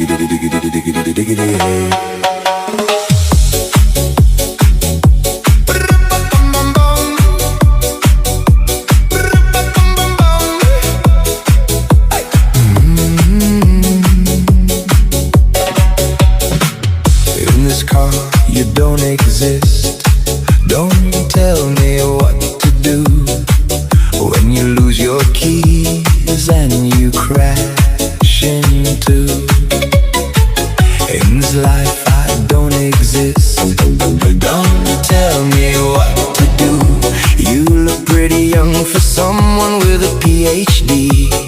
In this car, you don't exist. Don't tell me what to do when you lose your keys and you crash into. In this life I don't exist. Don't tell me what to do. You look pretty young for someone with a PhD.